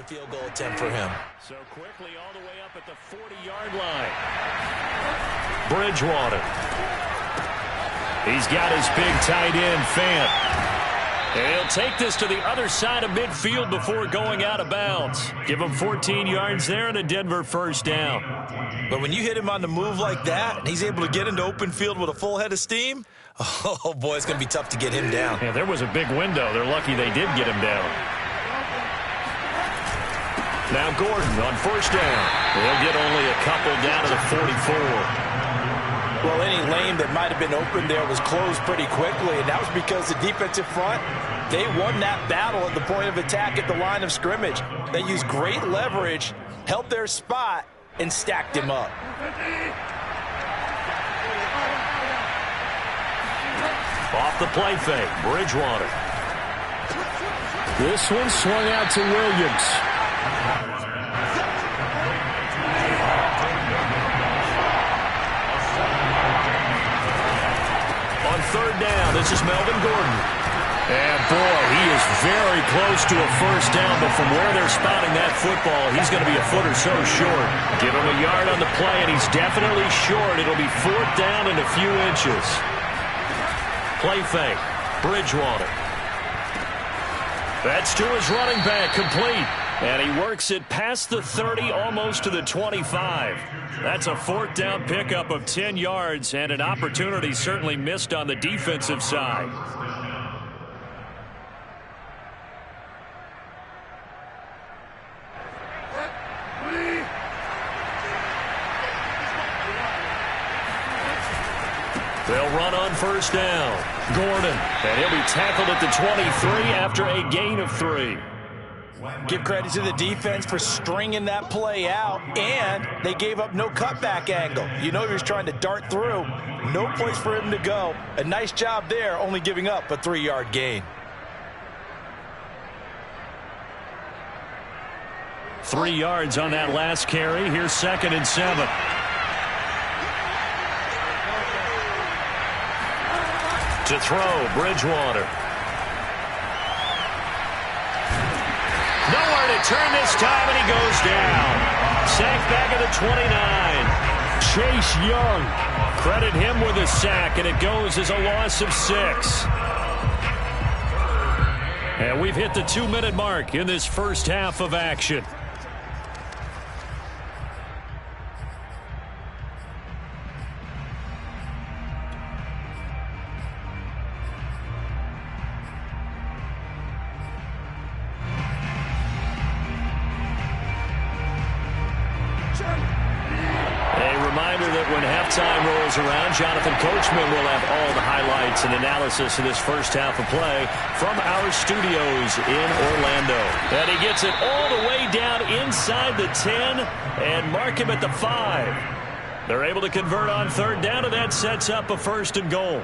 Field goal attempt for him. So quickly all the way up at the 40-yard line. Bridgewater. He's got his big tight end, Fant. And he'll take this to the other side of midfield before going out of bounds. Give him 14 yards there and a Denver first down. But when you hit him on the move like that, and he's able to get into open field with a full head of steam, oh boy, it's going to be tough to get him down. Yeah, there was a big window. They're lucky they did get him down. Now Gordon on first down. He'll get only a couple down to the 44. Well, any lane that might have been open there was closed pretty quickly, and that was because the defensive front, they won that battle at the point of attack at the line of scrimmage. They used great leverage, held their spot, and stacked him up. Off the play fake, Bridgewater. This one swung out to Williams. On third down, this is Melvin Gordon. And boy, he is very close to a first down, but from where they're spotting that football, he's going to be a foot or so short. Give him a yard on the play, and he's definitely short. It'll be fourth down and a few inches. Play fake, Bridgewater. That's to his running back, complete. And he works it past the 30, almost to the 25. That's a fourth down pickup of 10 yards, and an opportunity certainly missed on the defensive side. They'll run on first down. Gordon, and he'll be tackled at the 23 after a gain of 3. Give credit to the defense for stringing that play out, and they gave up no cutback angle. You know he was trying to dart through. No place for him to go. A nice job there, only giving up a 3-yard gain. 3 yards on that last carry. Here's 2nd and 7. To throw, Bridgewater. Nowhere to turn this time, and he goes down. Sack back at the 29. Chase Young. Credit him with a sack, and it goes as a loss of 6. And we've hit the 2-minute mark in this first half of action. Around, Jonathan Coachman will have all the highlights and analysis of this first half of play from our studios in Orlando. And he gets it all the way down inside the 10 and mark him at the 5. They're able to convert on third down, and that sets up a 1st and goal.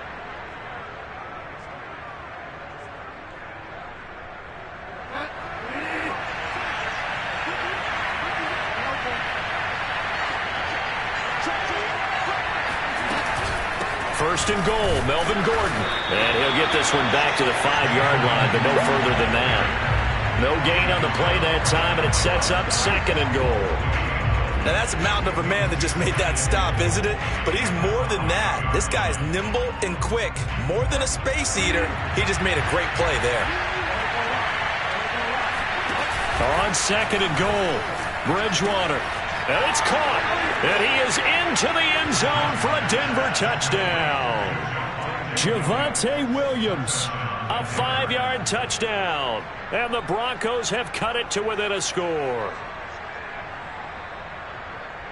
First and goal, Melvin Gordon. And he'll get this one back to the 5-yard line, but no further than that. No gain on the play that time, and it sets up 2nd and goal. Now that's a mountain of a man that just made that stop, isn't it? But he's more than that. This guy's nimble and quick. More than a space eater, he just made a great play there. On 2nd and goal, Bridgewater. And it's caught. And he is into the end zone for a Denver touchdown. Javonte Williams, a 5-yard touchdown. And the Broncos have cut it to within a score.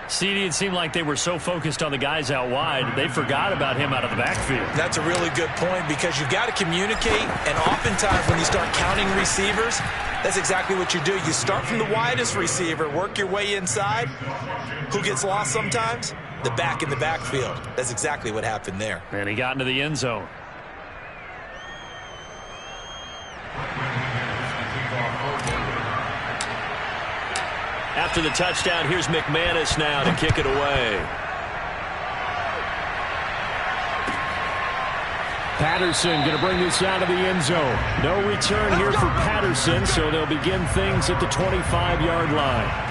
CD, it seemed like they were so focused on the guys out wide, they forgot about him out of the backfield. That's a really good point, because you've got to communicate, and oftentimes when you start counting receivers, that's exactly what you do. You start from the widest receiver, work your way inside. Who gets lost sometimes? The back in the backfield. That's exactly what happened there. And he got into the end zone. After the touchdown, here's McManus now to kick it away. Patterson going to bring this out of the end zone. No return here for Patterson, so they'll begin things at the 25-yard line.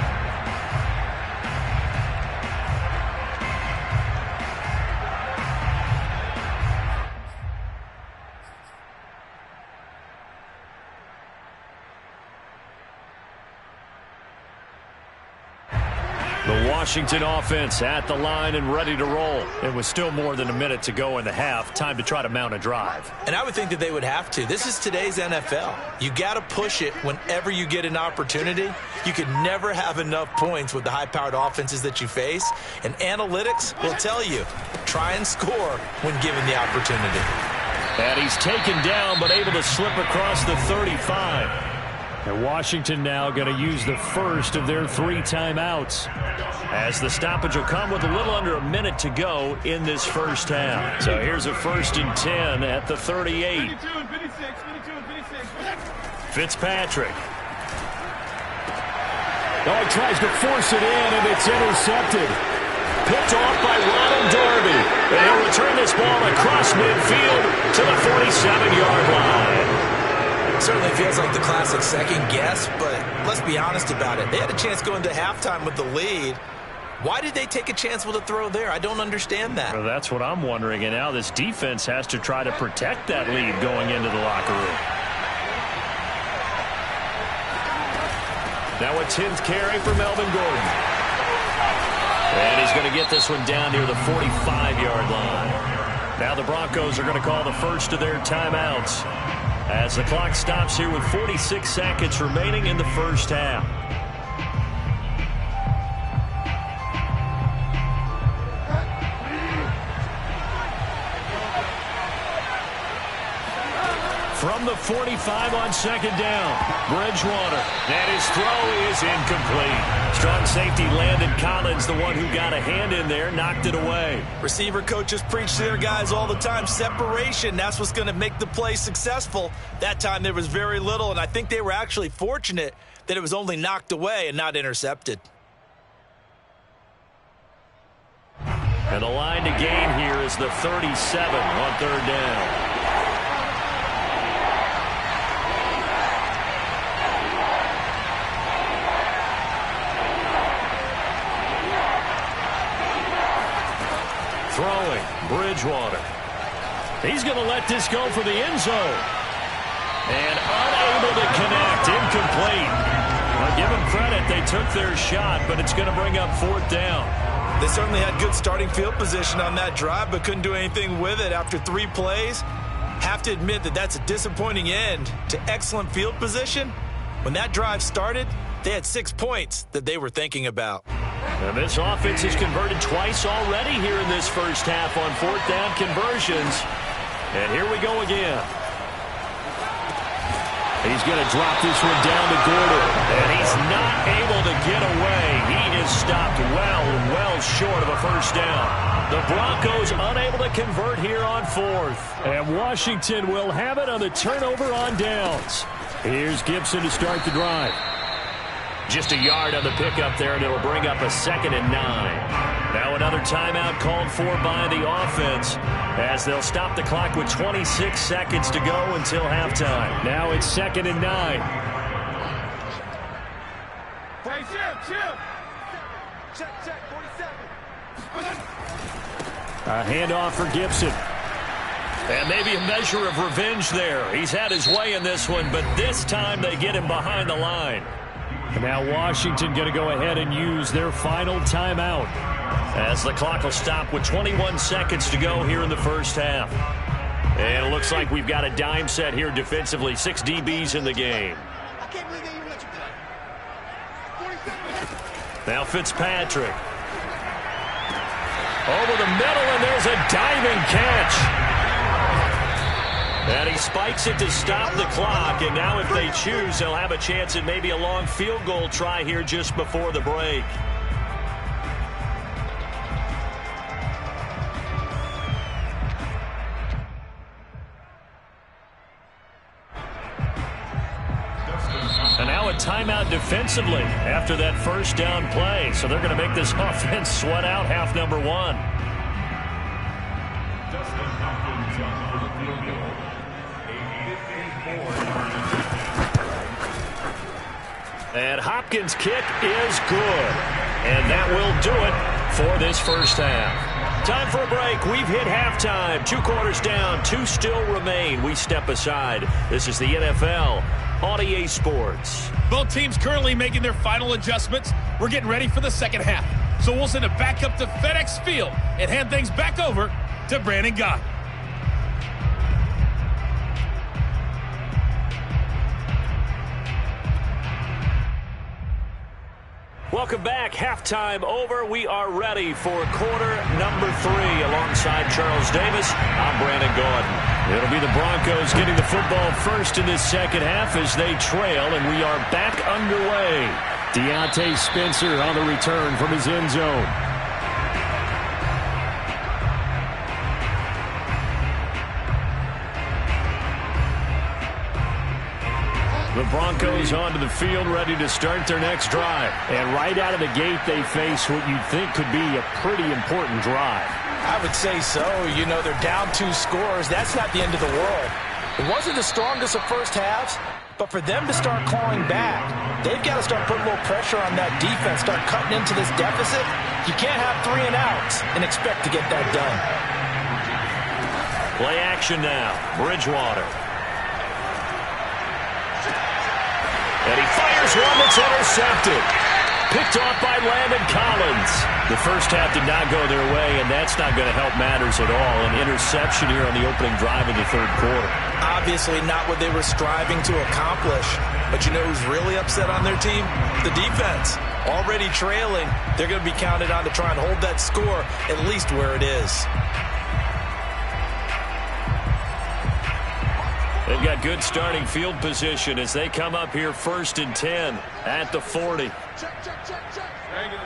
The Washington offense at the line and ready to roll. It was still more than a minute to go in the half. Time to try to mount a drive. And I would think that they would have to. This is today's NFL. You got to push it whenever you get an opportunity. You can never have enough points with the high-powered offenses that you face. And analytics will tell you, try and score when given the opportunity. And he's taken down but able to slip across the 35. And Washington now going to use the first of their 3 timeouts, as the stoppage will come with a little under a minute to go in this first half. So here's a 1st and 10 at the 38. Fitzpatrick. Oh, he tries to force it in, and it's intercepted. Picked off by Ronald Darby. And he'll return this ball across midfield to the 47-yard line. Certainly feels like the classic second guess, but let's be honest about it. They had a chance going into halftime with the lead. Why did they take a chance with a throw there? I don't understand that. Well, that's what I'm wondering, and now this defense has to try to protect that lead going into the locker room. Now a 10th carry for Melvin Gordon. And he's going to get this one down near the 45-yard line. Now the Broncos are going to call the first of their timeouts, as the clock stops here with 46 seconds remaining in the first half. From the 45 on 2nd down, Bridgewater. And his throw is incomplete. Strong safety Landon Collins, the one who got a hand in there, knocked it away. Receiver coaches preach to their guys all the time. Separation, that's what's going to make the play successful. That time there was very little, and I think they were actually fortunate that it was only knocked away and not intercepted. And the line to gain here is the 37 on 3rd down. Throwing, Bridgewater. He's going to let this go for the end zone. And unable to connect, incomplete. Well, give them credit, they took their shot, but it's going to bring up 4th down. They certainly had good starting field position on that drive, but couldn't do anything with it after 3 plays. Have to admit that that's a disappointing end to excellent field position. When that drive started, they had 6 points that they were thinking about. And this offense has converted twice already here in this first half on 4th down conversions. And here we go again. He's going to drop this one down to Gordon. And he's not able to get away. He is stopped well short of a first down. The Broncos unable to convert here on 4th. And Washington will have it on the turnover on downs. Here's Gibson to start the drive. Just a yard on the pickup there, and it'll bring up a 2nd and 9. Now another timeout called for by the offense, as they'll stop the clock with 26 seconds to go until halftime. Now it's 2nd and 9. Hey, check, 47. A handoff for Gibson. And maybe a measure of revenge there. He's had his way in this one, but this time they get him behind the line. And now Washington going to go ahead and use their final timeout, as the clock will stop with 21 seconds to go here in the first half. And it looks like we've got a dime set here defensively. 6 DBs in the game. I can't believe they even let you play. Now Fitzpatrick. Over the middle, and there's a diving catch. And he spikes it to stop the clock, and now if they choose, they'll have a chance at maybe a long field goal try here just before the break. And now a timeout defensively after that first down play. So they're going to make this offense sweat out half number 1. And Hopkins' kick is good. And that will do it for this first half. Time for a break. We've hit halftime. 2 quarters down. 2 still remain. We step aside. This is the NFL on EA Sports. Both teams currently making their final adjustments. We're getting ready for the second half. So we'll send it back up to FedEx Field and hand things back over to Brandon Gaudin. Welcome back. Halftime over. We are ready for quarter number 3. Alongside Charles Davis, I'm Brandon Gaudin. It'll be the Broncos getting the football first in this second half as they trail, and we are back underway. Deontay Spencer on the return from his end zone. The Broncos onto the field, ready to start their next drive. And right out of the gate, they face what you'd think could be a pretty important drive. I would say so. You know, they're down 2 scores. That's not the end of the world. It wasn't the strongest of first halves, but for them to start clawing back, they've got to start putting a little pressure on that defense, start cutting into this deficit. You can't have 3 and outs and expect to get that done. Play action now. Bridgewater. And he fires one that's intercepted. Picked off by Landon Collins. The first half did not go their way, and that's not going to help matters at all. An interception here on the opening drive of the third quarter. Obviously not what they were striving to accomplish. But you know who's really upset on their team? The defense. Already trailing. They're going to be counted on to try and hold that score at least where it is. They've got good starting field position as they come up here 1st and 10 at the 40. Check. Regular.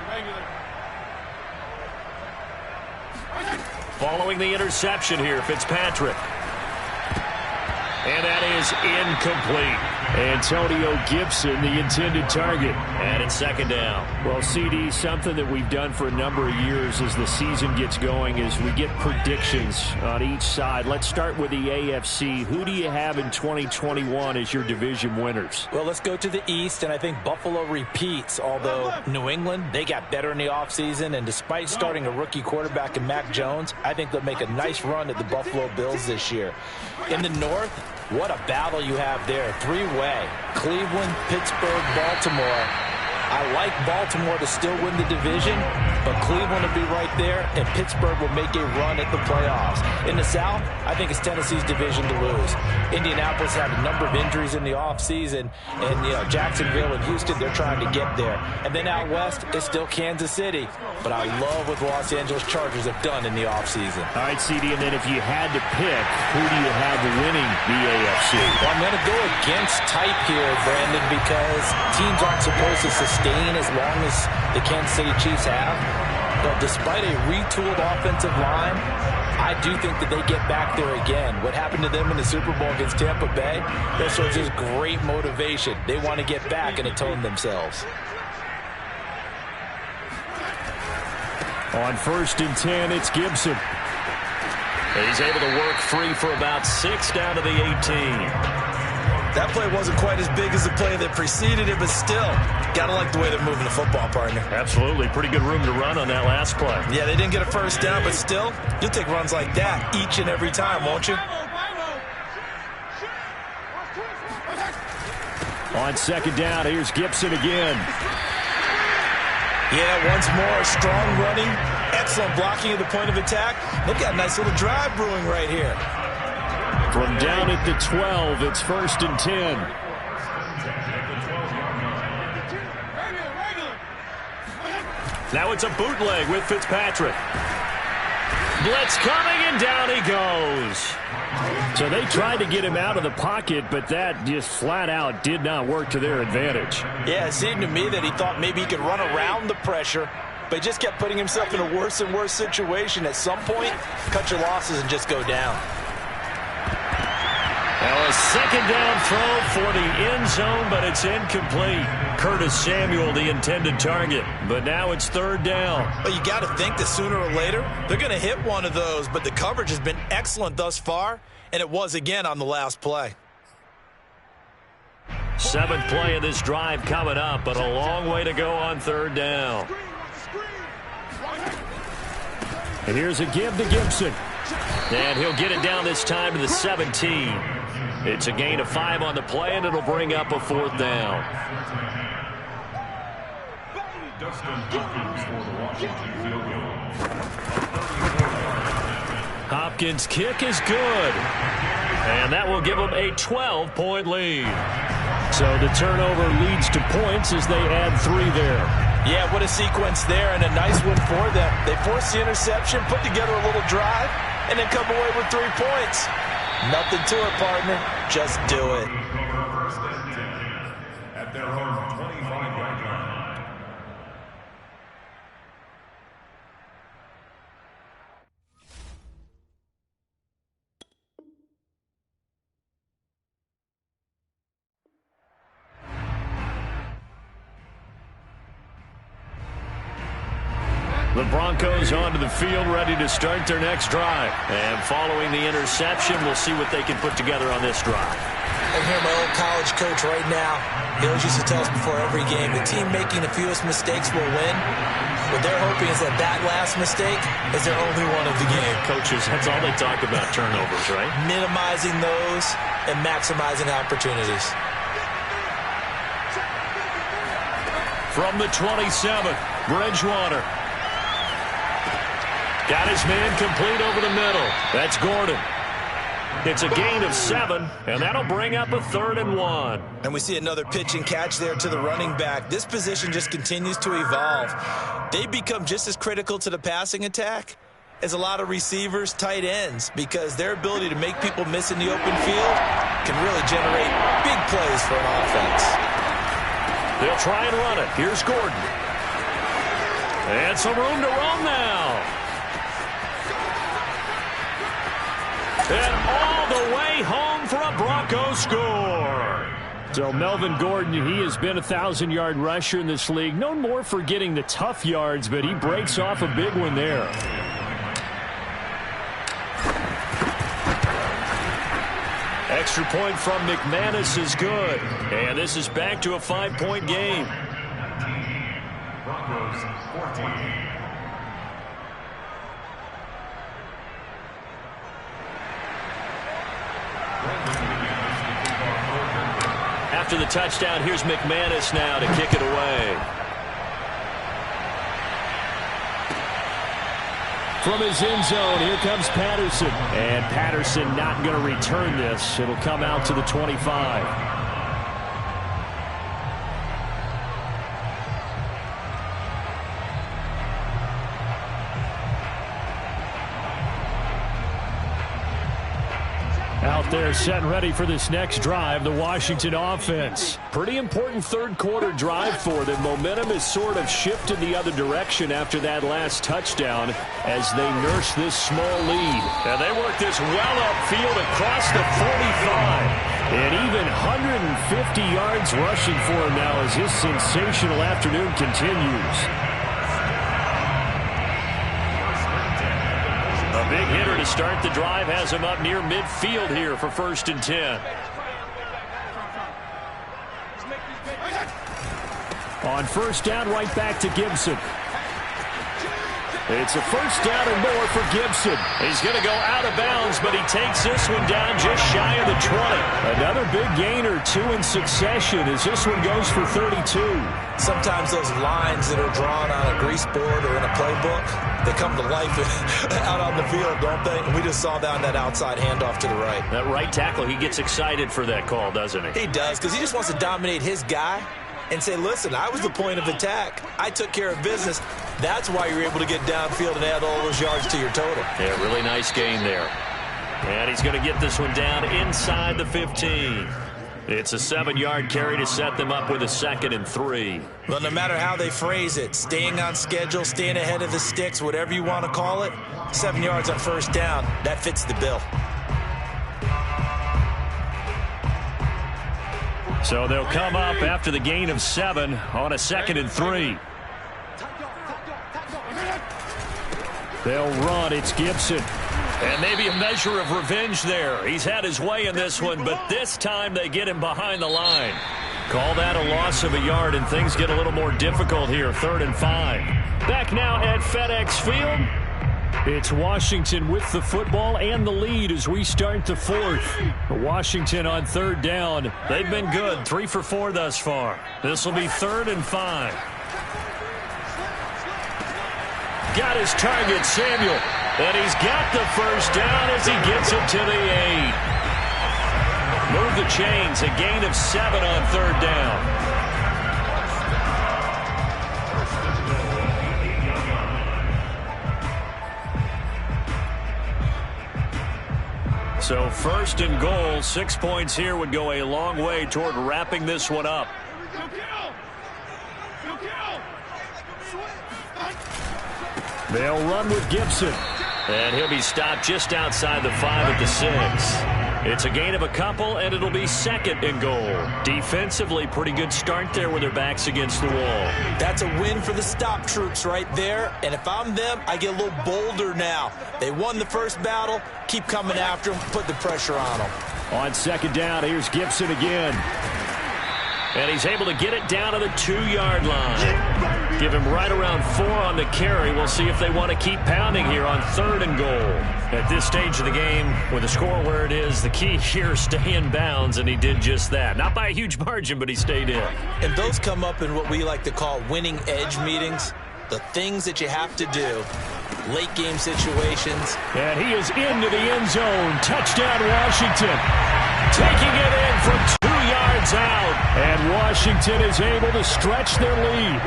Following the interception here, Fitzpatrick. And that is incomplete. Antonio Gibson, the intended target. And it's 2nd down. Well, CD, something that we've done for a number of years as the season gets going is we get predictions on each side. Let's start with the AFC. Who do you have in 2021 as your division winners? Well, let's go to the East, and I think Buffalo repeats, although New England, they got better in the offseason, and despite starting a rookie quarterback in Mac Jones, I think they'll make a nice run at the Buffalo Bills this year. In the North, what a battle you have there. 3-way. Cleveland, Pittsburgh, Baltimore. I like Baltimore to still win the division, but Cleveland will be right there, and Pittsburgh will make a run at the playoffs. In the South, I think it's Tennessee's division to lose. Indianapolis had a number of injuries in the offseason, and Jacksonville and Houston, they're trying to get there. And then out West, it's still Kansas City. But I love what the Los Angeles Chargers have done in the offseason. All right, CD, and then if you had to pick, who do you have winning the AFC? Well, I'm going to go against type here, Brandon, because teams aren't supposed to sustain as long as the Kansas City Chiefs have. But despite a retooled offensive line, I do think that they get back there again. What happened to them in the Super Bowl against Tampa Bay, that shows us great motivation. They want to get back and atone themselves. On 1st and 10, it's Gibson. He's able to work free for about 6 down to the 18. That play wasn't quite as big as the play that preceded it, but still, got to like the way they're moving the football, partner. Absolutely. Pretty good room to run on that last play. Yeah, they didn't get a first down, but still, you'll take runs like that each and every time, won't you? On 2nd down, here's Gibson again. Yeah, once more, strong running, excellent blocking at the point of attack. They've got a nice little drive brewing right here. From down at the 12, it's 1st and 10. Now it's a bootleg with Fitzpatrick. Blitz coming, and down he goes. So they tried to get him out of the pocket, but that just flat out did not work to their advantage. Yeah, it seemed to me that he thought maybe he could run around the pressure, but he just kept putting himself in a worse and worse situation. At some point, cut your losses and just go down. Now a 2nd down throw for the end zone, but it's incomplete. Curtis Samuel, the intended target, but now it's 3rd down. Well, you got to think that sooner or later, they're going to hit one of those, but the coverage has been excellent thus far, and it was again on the last play. Seventh play of this drive coming up, but a long way to go on third down. And here's a give to Gibson. And he'll get it down this time to the 17. It's a gain of 5 on the play, and it'll bring up a fourth down. Hopkins' kick is good. And that will give them a 12-point lead. So the turnover leads to points as they add 3 there. Yeah, what a sequence there, and a nice one for them. They forced the interception, put together a little drive, and then come away with 3 points. Nothing to it, partner. Just do it. At their own 25-yard line. The Broncos onto the field, ready to start their next drive. And following the interception, we'll see what they can put together on this drive. I hear my old college coach right now. He always used to tell us before every game, the team making the fewest mistakes will win. What they're hoping is that that last mistake is their only one of the game. Coaches, that's all they talk about, turnovers, right? Minimizing those and maximizing opportunities. From the 27th, Bridgewater. Got his man complete over the middle. That's Gordon. It's a gain of 7, and that'll bring up a 3rd and 1. And we see another pitch and catch there to the running back. This position just continues to evolve. They become just as critical to the passing attack as a lot of receivers, tight ends, because their ability to make people miss in the open field can really generate big plays for an offense. They'll try and run it. Here's Gordon. And some room to roam now. And all the way home for a Broncos score. So Melvin Gordon, he has been a 1,000-yard rusher in this league. Known more for getting the tough yards, but he breaks off a big one there. Extra point from McManus is good. And this is back to a 5-point game. Broncos 14. After the touchdown, here's McManus now to kick it away. From his end zone, here comes Patterson. And Patterson not going to return this. It'll come out to the 25. Out there set and ready for this next drive, the Washington offense. Pretty important third-quarter drive for them. Momentum has sort of shifted the other direction after that last touchdown as they nurse this small lead. And they work this well upfield across the 45. And even 150 yards rushing for him now as his sensational afternoon continues. A big hitter to start the drive has him up near midfield here for 1st and 10. On 1st down, right back to Gibson. It's a 1st down and more for Gibson. He's going to go out of bounds, but he takes this one down just shy of the 20. Another big gain or 2 in succession as this one goes for 32. Sometimes those lines that are drawn on a grease board or in a playbook, they come to life out on the field, don't they? And we just saw down that outside handoff to the right. That right tackle, he gets excited for that call, doesn't he? He does, because he just wants to dominate his guy and say, listen, I was the point of attack. I took care of business. That's why you're able to get downfield and add all those yards to your total. Yeah, really nice gain there. And he's going to get this one down inside the 15. It's a 7-yard carry to set them up with a 2nd and 3. Well, no matter how they phrase it, staying on schedule, staying ahead of the sticks, whatever you want to call it, 7 yards on 1st down, that fits the bill. So they'll come up after the gain of 7 on a 2nd and 3. They'll run. It's Gibson. And maybe a measure of revenge there. He's had his way in this one, but this time they get him behind the line. Call that a loss of a yard, and things get a little more difficult here. 3rd and 5. Back now at FedEx Field. It's Washington with the football and the lead as we start the 4th. Washington on 3rd down. They've been good, 3 for 4 thus far. This will be 3rd and 5. Got his target, Samuel. And he's got the first down as he gets it to the 8. Move the chains, a gain of 7 on 3rd down. So 1st and goal, 6 points here would go a long way toward wrapping this one up. They'll run with Gibson. And he'll be stopped just outside the 5 at the 6. It's a gain of a couple, and it'll be 2nd and goal. Defensively, pretty good start there with their backs against the wall. That's a win for the stop troops right there. And if I'm them, I get a little bolder now. They won the first battle. Keep coming after them. Put the pressure on them. On 2nd down, here's Gibson again. And he's able to get it down to the 2-yard line. Give him right around 4 on the carry. We'll see if they want to keep pounding here on 3rd and goal. At this stage of the game, with the score where it is, the key here is stay in bounds, and he did just that. Not by a huge margin, but he stayed in. And those come up in what we like to call winning edge meetings. The things that you have to do. Late game situations. And he is into the end zone. Touchdown, Washington. Taking it in from 2 yards out. And Washington is able to stretch their lead.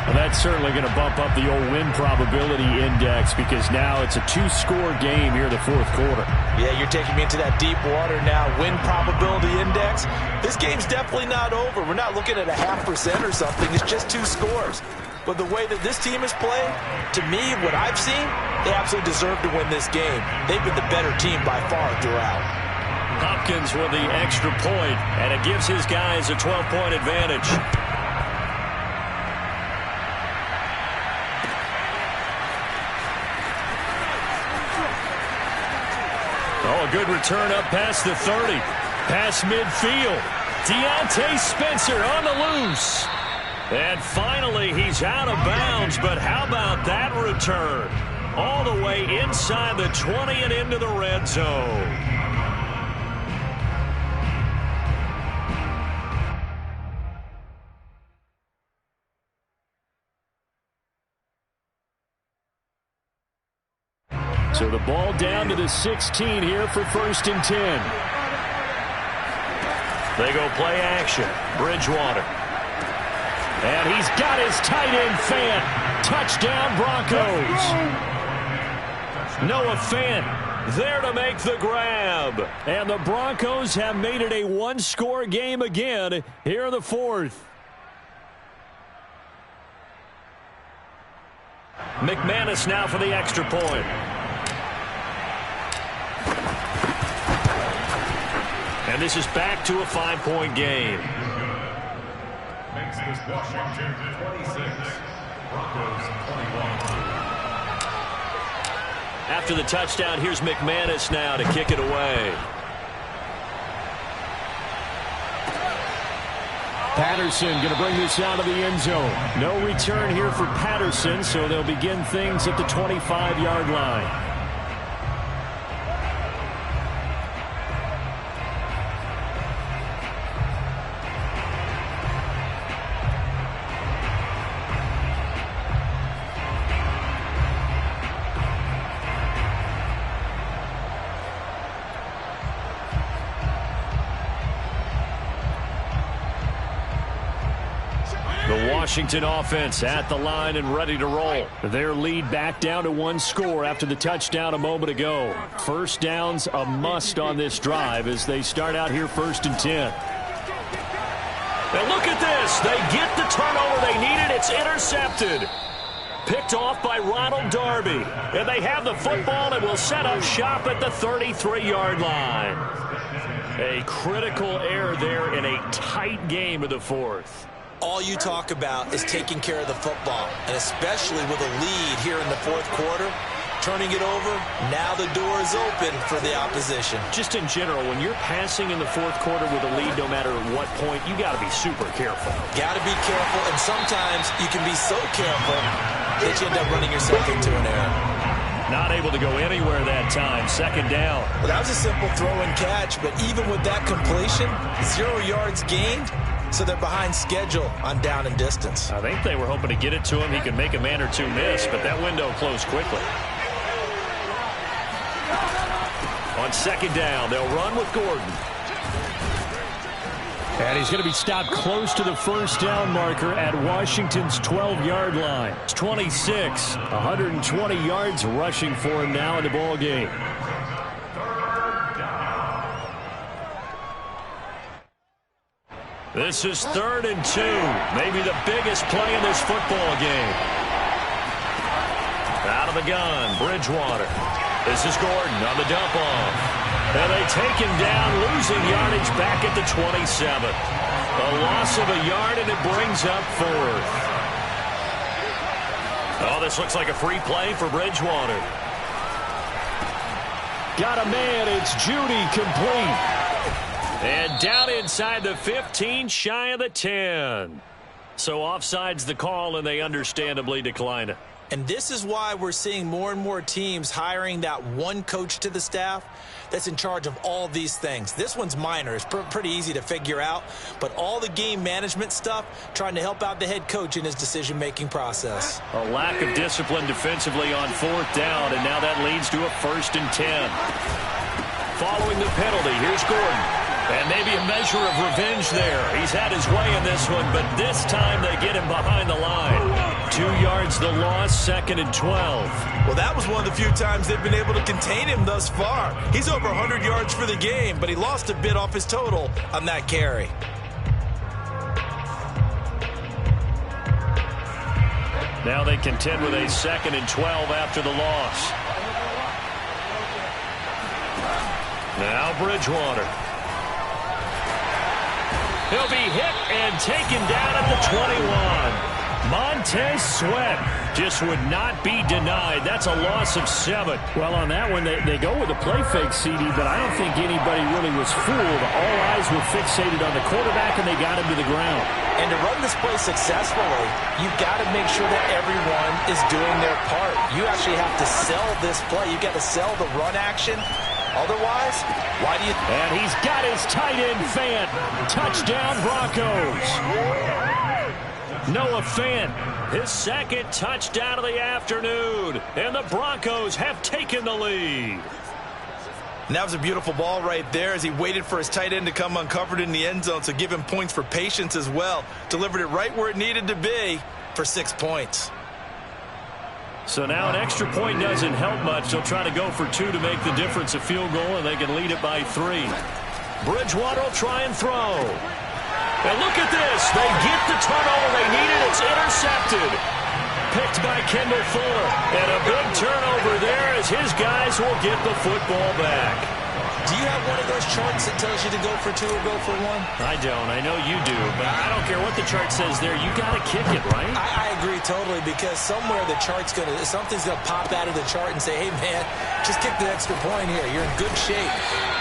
Well, that's certainly going to bump up the old win probability index because now it's a 2-score game here in the 4th quarter. Yeah, you're taking me into that deep water now. Win probability index. This game's definitely not over. We're not looking at a 0.5% or something. It's just 2 scores. But the way that this team is playing, to me, what I've seen, they absolutely deserve to win this game. They've been the better team by far throughout. Hopkins with the extra point, and it gives his guys a 12-point advantage. Oh, a good return up past the 30. Past midfield. Deontay Spencer on the loose. And finally, he's out of bounds, but how about that return? All the way inside the 20 and into the red zone. So the ball down to the 16 here for 1st and 10. They go play action. Bridgewater. And he's got his tight end Fant. Touchdown Broncos. Noah Fant there to make the grab. And the Broncos have made it a 1-score game again here in the 4th. McManus now for the extra point. And this is back to a 5-point game. Makes this Washington 26, Broncos 21. After the touchdown, here's McManus now to kick it away. Patterson going to bring this out of the end zone. No return here for Patterson, so they'll begin things at the 25-yard line. Washington offense at the line and ready to roll. Their lead back down to 1 score after the touchdown a moment ago. First down's a must on this drive as they start out here 1st and 10. And look at this. They get the turnover they needed. It's intercepted. Picked off by Ronald Darby. And they have the football and will set up shop at the 33-yard line. A critical error there in a tight game of the 4th. All you talk about is taking care of the football, and especially with a lead here in the 4th quarter, turning it over, now the door is open for the opposition. Just in general, when you're passing in the fourth quarter with a lead, no matter what point, you got to be super careful. Got to be careful, and sometimes you can be so careful that you end up running yourself into an error. Not able to go anywhere that time. Second down. Well, that was a simple throw and catch, but even with that completion, 0 yards gained, so they're behind schedule on down and distance. I think they were hoping to get it to him. He could make a man or two miss, but that window closed quickly. On second down, they'll run with Gordon. And he's going to be stopped close to the first down marker at Washington's 12-yard line. It's 26, 120 yards rushing for him now in the ball game. This is 3rd and 2, maybe the biggest play in this football game. Out of the gun, Bridgewater. This is Gordon on the dump off. And they take him down, losing yardage back at the 27. A loss of a yard, and it brings up 4th. Oh, this looks like a free play for Bridgewater. Got a man, it's Judy, complete. And down inside the 15, shy of the 10. So offside's the call, and they understandably decline it. And this is why we're seeing more and more teams hiring that one coach to the staff that's in charge of all these things. This one's minor. It's pretty easy to figure out. But all the game management stuff, trying to help out the head coach in his decision-making process. A lack of discipline defensively on 4th down, and now that leads to a 1st and 10. Following the penalty, here's Gordon. And maybe a measure of revenge there. He's had his way in this one, but this time they get him behind the line. 2 yards the loss, 2nd and 12. Well, that was one of the few times they've been able to contain him thus far. He's over 100 yards for the game, but he lost a bit off his total on that carry. Now they contend with a 2nd and 12 after the loss. Now Bridgewater. He'll be hit and taken down at the 21. Montez Sweat just would not be denied. That's a loss of 7. Well, on that one, they go with a play fake, CD, but I don't think anybody really was fooled. All eyes were fixated on the quarterback, and they got him to the ground. And to run this play successfully, you've got to make sure that everyone is doing their part. You actually have to sell this play. You've got to sell the run action. Otherwise, why do you... And he's got his tight end, Fant. Touchdown, Broncos. Noah Fant, his 2nd touchdown of the afternoon. And the Broncos have taken the lead. And that was a beautiful ball right there as he waited for his tight end to come uncovered in the end zone, so give him points for patience as well. Delivered it right where it needed to be for 6 points. So now an extra point doesn't help much. They'll try to go for 2 to make the difference a field goal, and they can lead it by 3. Bridgewater will try and throw. And look at this. They get the turnover they needed. It's intercepted. Picked by Kendall Fuller. And a big turnover there as his guys will get the football back. Do you have one of those charts that tells you to go for 2 or go for 1? I don't. I know you do, but I don't care what the chart says there. You got to kick it, right? I agree totally, because somewhere the chart's something's gonna pop out of the chart and say, hey man, just kick the extra point here. You're in good shape.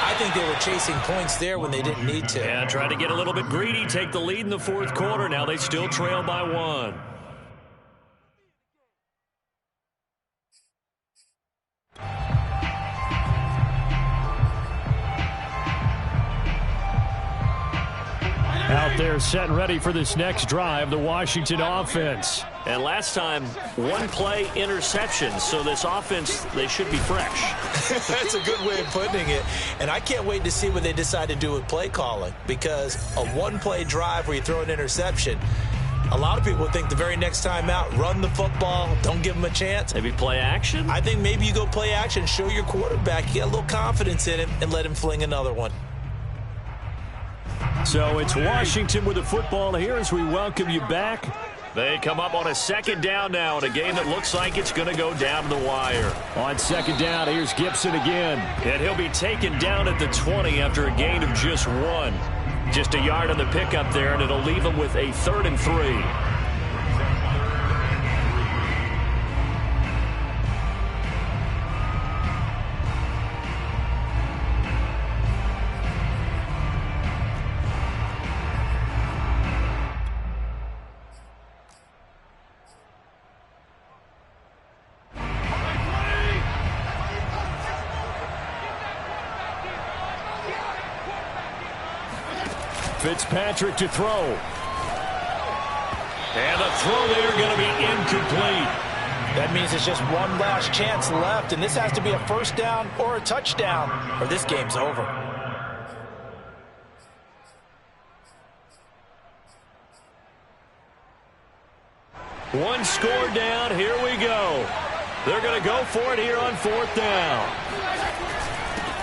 I think they were chasing points there when they didn't need to. Yeah, trying to get a little bit greedy, take the lead in the 4th quarter. Now they still trail by 1. Out there set and ready for this next drive, the Washington offense. And last time, 1 play interception, so this offense, they should be fresh. That's a good way of putting it. And I can't wait to see what they decide to do with play calling, because a 1-play drive where you throw an interception, a lot of people think the very next time out, run the football, don't give them a chance. Maybe play action? I think maybe you go play action, show your quarterback, you get a little confidence in him, and let him fling another one. So it's Washington with the football here as we welcome you back. They come up on a 2nd down now in a game that looks like it's going to go down to the wire. On 2nd down, here's Gibson again. And he'll be taken down at the 20 after a gain of just 1. Just a yard on the pickup there, and it'll leave him with a 3rd and 3. Fitzpatrick to throw. And the throw there going to be incomplete. That means it's just one last chance left, and this has to be a first down or a touchdown, or this game's over. One score down. Here we go. They're going to go for it here on fourth down.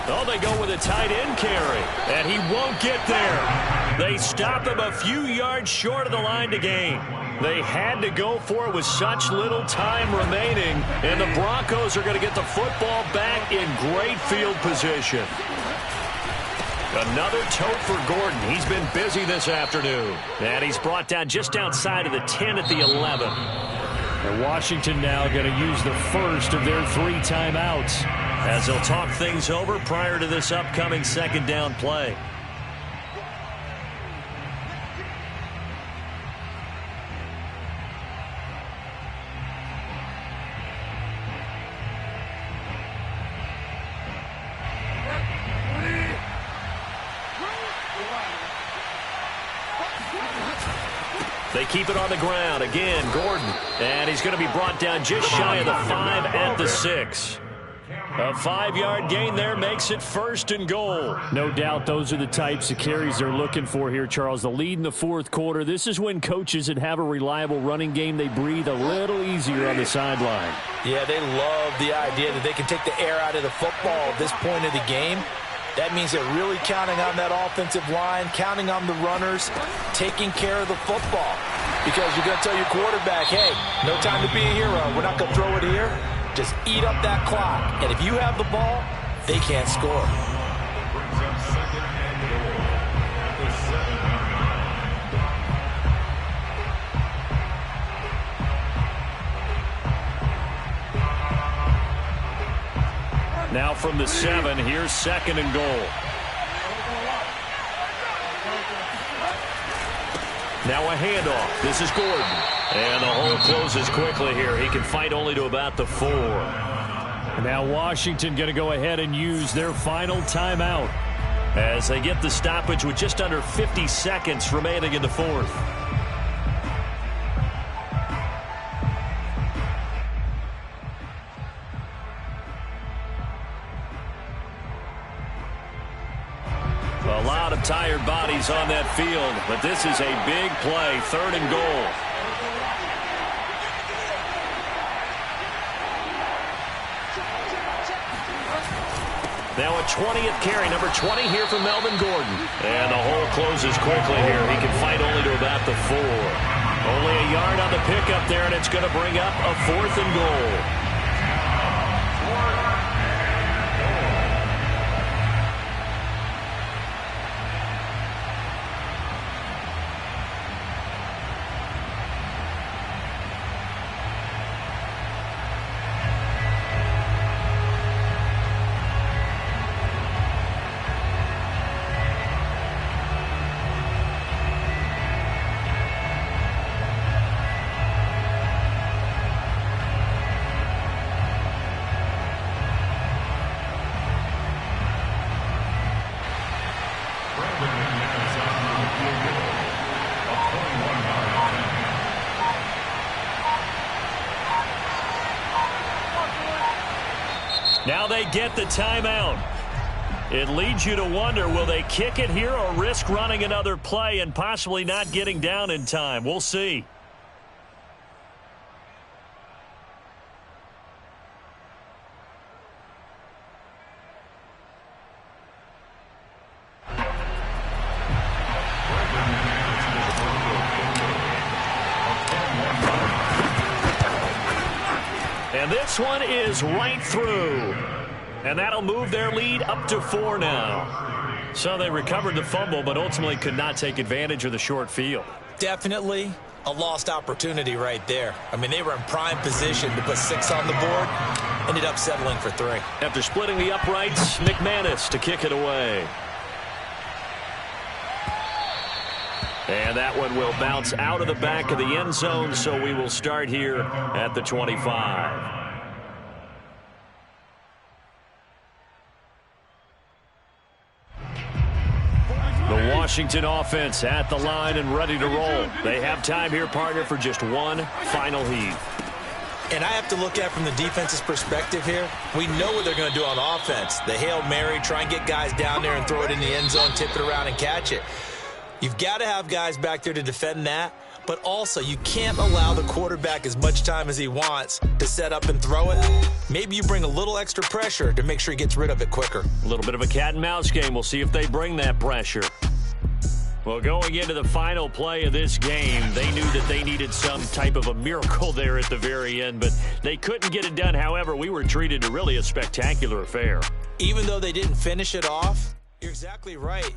Oh, they go with a tight end carry, and he won't get there. They stop him a few yards short of the line to gain. They had to go for it with such little time remaining, and the Broncos are going to get the football back in great field position. Another tote for Gordon. He's been busy this afternoon. And he's brought down just outside of the 10 at the 11. And Washington now going to use the first of their 3 timeouts, as they'll talk things over prior to this upcoming second down play. They keep it on the ground. Again, Gordon. And he's going to be brought down just shy of the 5 at the 6. A 5-yard gain there makes it first and goal. No doubt those are the types of carries they're looking for here, Charles. The lead in the fourth quarter. This is when coaches that have a reliable running game, they breathe a little easier on the sideline. Yeah, they love the idea that they can take the air out of the football at this point of the game. That means they're really counting on that offensive line, counting on the runners, taking care of the football. Because you're going to tell your quarterback, hey, no time to be a hero. We're not going to throw it here. Just eat up that clock. And if you have the ball, they can't score. Brings up second and goal at the 7-yard line. Now from the 7, here's second and goal. Now a handoff. This is Gordon. And the hole closes quickly here. He can fight only to about the 4. Now Washington going to go ahead and use their final timeout, as they get the stoppage with just under 50 seconds remaining in the fourth. A lot of tired bodies on that field, but this is a big play, third and goal. Now a 20th carry, number 20 here for Melvin Gordon. And the hole closes quickly here. He can fight only to about the 4. Only a yard on the pickup there, and it's going to bring up a fourth and goal. Now they get the timeout. It leads you to wonder, will they kick it here or risk running another play and possibly not getting down in time? We'll see. And this one is right through. And that'll move their lead up to 4 now. So they recovered the fumble, but ultimately could not take advantage of the short field. Definitely a lost opportunity right there. I mean, they were in prime position to put 6 on the board. Ended up settling for 3. After splitting the uprights, McManus to kick it away. And that one will bounce out of the back of the end zone, so we will start here at the 25. The Washington offense at the line and ready to roll. They have time here, partner, for just one final heave. And I have to look at it from the defense's perspective here. We know what they're going to do on offense. The Hail Mary, try and get guys down there and throw it in the end zone, tip it around and catch it. You've got to have guys back there to defend that. But also, you can't allow the quarterback as much time as he wants to set up and throw it. Maybe you bring a little extra pressure to make sure he gets rid of it quicker. A little bit of a cat and mouse game. We'll see if they bring that pressure. Well, going into the final play of this game, they knew that they needed some type of a miracle there at the very end, but they couldn't get it done. However, we were treated to really a spectacular affair. Even though they didn't finish it off, you're exactly right.